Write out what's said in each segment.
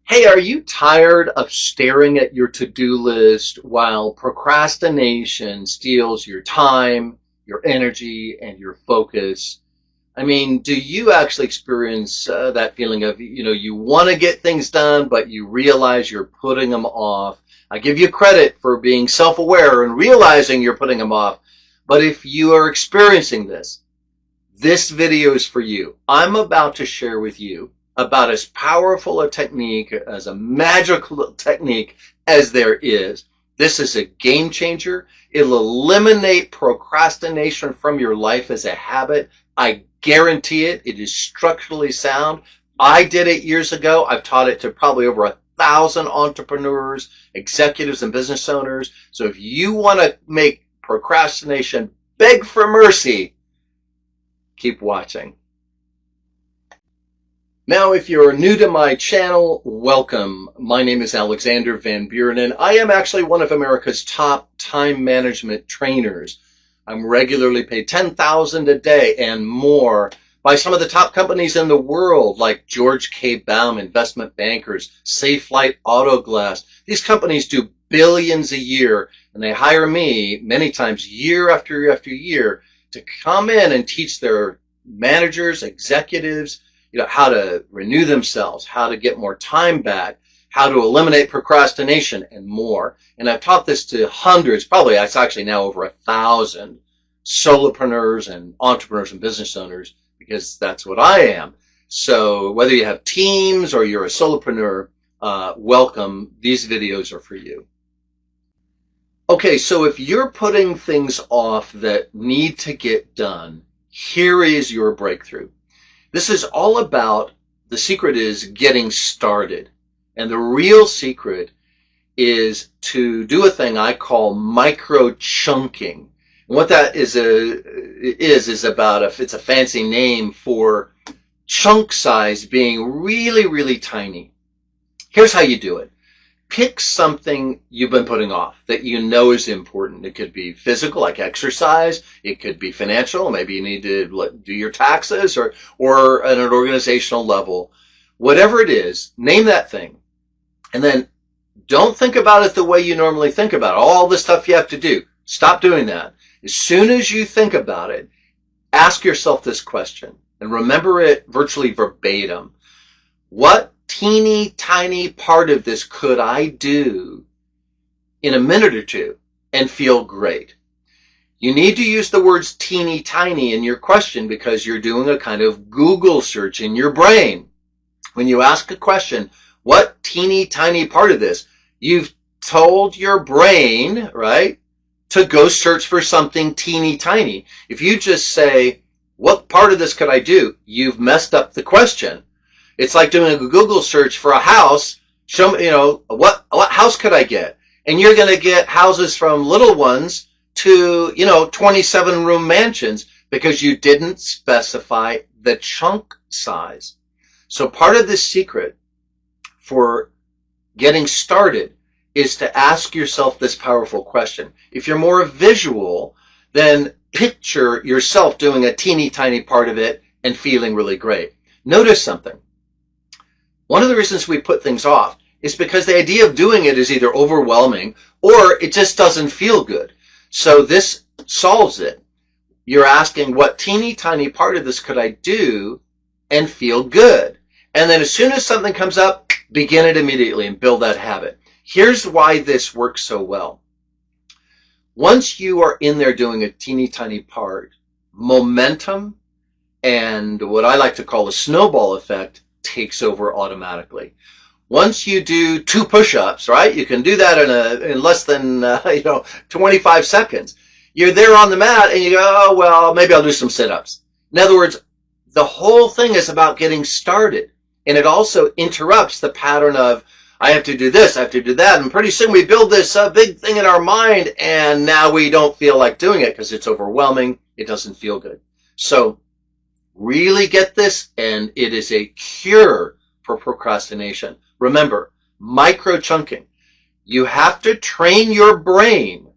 Hey, are you tired of staring at your to-do list while procrastination steals your time, your energy, and your focus? I mean, do you actually experience that feeling of, you want to get things done, but you realize you're putting them off? I give you credit for being self-aware and realizing you're putting them off. But if you are experiencing this video is for you. I'm about to share with you about as powerful a technique, as a magical technique as there is. This is a game changer. It'll eliminate procrastination from your life as a habit. I guarantee it. It is structurally sound. I did it years ago. I've taught it to probably over 1,000 entrepreneurs, executives, and business owners. So if you want to make procrastination beg for mercy, keep watching. Now, if you're new to my channel, welcome. My name is Alexander Van Buren, and I am actually one of America's top time management trainers. I'm regularly paid $10,000 a day and more by some of the top companies in the world, like George K. Baum, investment bankers, Safelite Auto Glass. These companies do billions a year, and they hire me many times year after year after year to come in and teach their managers, executives, how to renew themselves, how to get more time back, how to eliminate procrastination, and more. And I've taught this to hundreds, probably it's actually now over 1,000 solopreneurs and entrepreneurs and business owners, because that's what I am. So whether you have teams or you're a solopreneur, welcome. These videos are for you. Okay, so if you're putting things off that need to get done, here is your breakthrough. This is all about, the secret is getting started. And the real secret is to do a thing I call micro chunking. And what that is about, it's a fancy name for chunk size being really, really tiny. Here's how you do it. Pick something you've been putting off that you know is important. It could be physical, like exercise. It could be financial. Maybe you need to do your taxes, or at an organizational level. Whatever it is, name that thing. And then don't think about it the way you normally think about it. All the stuff you have to do. Stop doing that. As soon as you think about it, ask yourself this question, and remember it virtually verbatim. What teeny tiny part of this could I do in a minute or two and feel great? You need to use the words teeny tiny in your question because you're doing a kind of Google search in your brain. When you ask a question, what teeny tiny part of this, you've told your brain, right, to go search for something teeny tiny. If you just say, what part of this could I do? You've messed up the question. It's like doing a Google search for a house. Show me, what house could I get? And you're going to get houses from little ones to, 27-room mansions because you didn't specify the chunk size. So part of the secret for getting started is to ask yourself this powerful question. If you're more visual, then picture yourself doing a teeny tiny part of it and feeling really great. Notice something. One of the reasons we put things off is because the idea of doing it is either overwhelming or it just doesn't feel good. So this solves it. You're asking, what teeny tiny part of this could I do and feel good? And then as soon as something comes up, begin it immediately and build that habit. Here's why this works so well. Once you are in there doing a teeny tiny part, momentum and what I like to call the snowball effect takes over automatically. Once you do 2 push-ups, right? You can do that in less than 25 seconds. You're there on the mat and you go, oh, well, maybe I'll do some sit-ups. In other words, the whole thing is about getting started. And it also interrupts the pattern of, I have to do this, I have to do that. And pretty soon we build this big thing in our mind and now we don't feel like doing it because it's overwhelming. It doesn't feel good. So really get this, and it is a cure for procrastination. Remember, micro chunking. You have to train your brain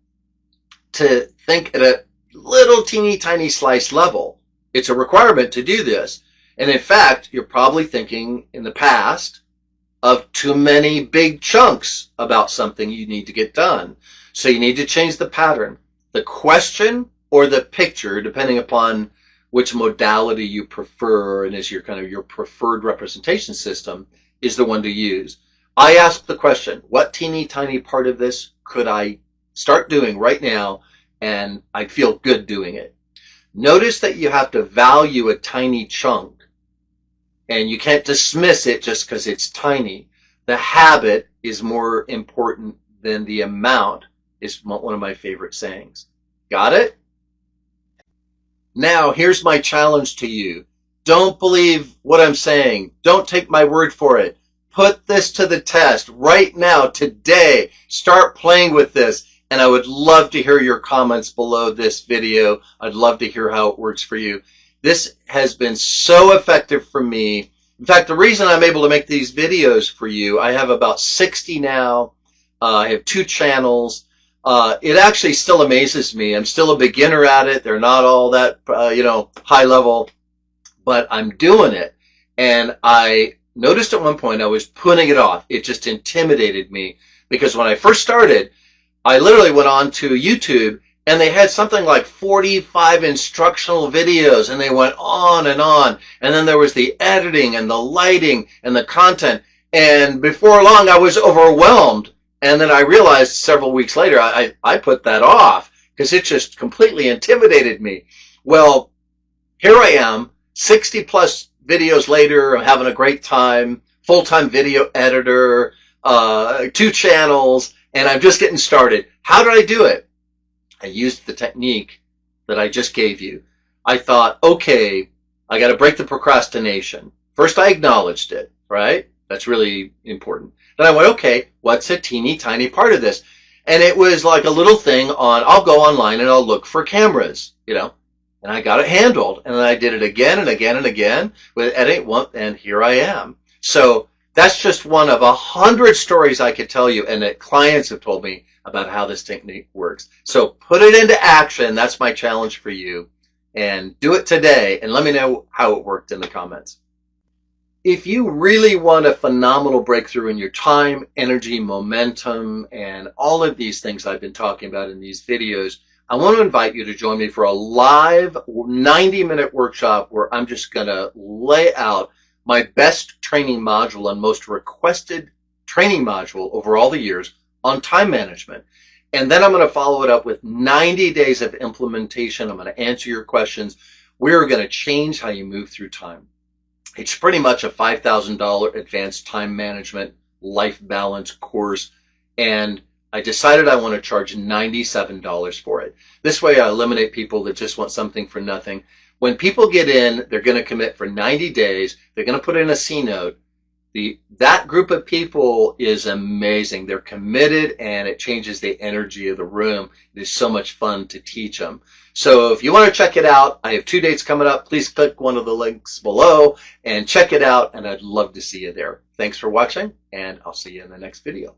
to think at a little teeny tiny slice level. It's a requirement to do this. And in fact, you're probably thinking in the past, of too many big chunks about something you need to get done. So you need to change the pattern. The question or the picture, depending upon which modality you prefer and is your kind of your preferred representation system, is the one to use. I ask the question, what teeny tiny part of this could I start doing right now and I'd feel good doing it? Notice that you have to value a tiny chunk and you can't dismiss it just because it's tiny. The habit is more important than the amount, is one of my favorite sayings. Got it? Now, here's my challenge to you. Don't believe what I'm saying. Don't take my word for it. Put this to the test right now, today. Start playing with this. And I would love to hear your comments below this video. I'd love to hear how it works for you. This has been so effective for me. In fact, the reason I'm able to make these videos for you, I have about 60 now. I have 2 channels. It actually still amazes me. I'm still a beginner at it. They're not all that, high level, but I'm doing it. And I noticed at one point I was putting it off. It just intimidated me because when I first started, I literally went on to YouTube and they had something like 45 instructional videos and they went on and on. And then there was the editing and the lighting and the content. And before long, I was overwhelmed. And then I realized several weeks later, I put that off because it just completely intimidated me. Well, here I am, 60 plus videos later, I'm having a great time, full-time video editor, 2 channels, and I'm just getting started. How did I do it? I used the technique that I just gave you. I thought, okay, I got to break the procrastination. First, I acknowledged it, right? That's really important. Then I went, okay, what's a teeny tiny part of this? And it was like a little thing on, I'll go online and I'll look for cameras, and I got it handled. And then I did it again and again and again with editing, and here I am. So that's just one of 100 stories I could tell you and that clients have told me about how this technique works. So put it into action. That's my challenge for you. And do it today and let me know how it worked in the comments. If you really want a phenomenal breakthrough in your time, energy, momentum, and all of these things I've been talking about in these videos, I want to invite you to join me for a live 90-minute workshop where I'm just going to lay out my best training module and most requested training module over all the years on time management. And then I'm going to follow it up with 90 days of implementation. I'm going to answer your questions. We're going to change how you move through time. It's pretty much a $5,000 advanced time management life balance course. And I decided I want to charge $97 for it. This way I eliminate people that just want something for nothing. When people get in, they're going to commit for 90 days. They're going to put in a C note. That group of people is amazing. They're committed and it changes the energy of the room. It is so much fun to teach them. So if you want to check it out, I have 2 dates coming up. Please click one of the links below and check it out. And I'd love to see you there. Thanks for watching and I'll see you in the next video.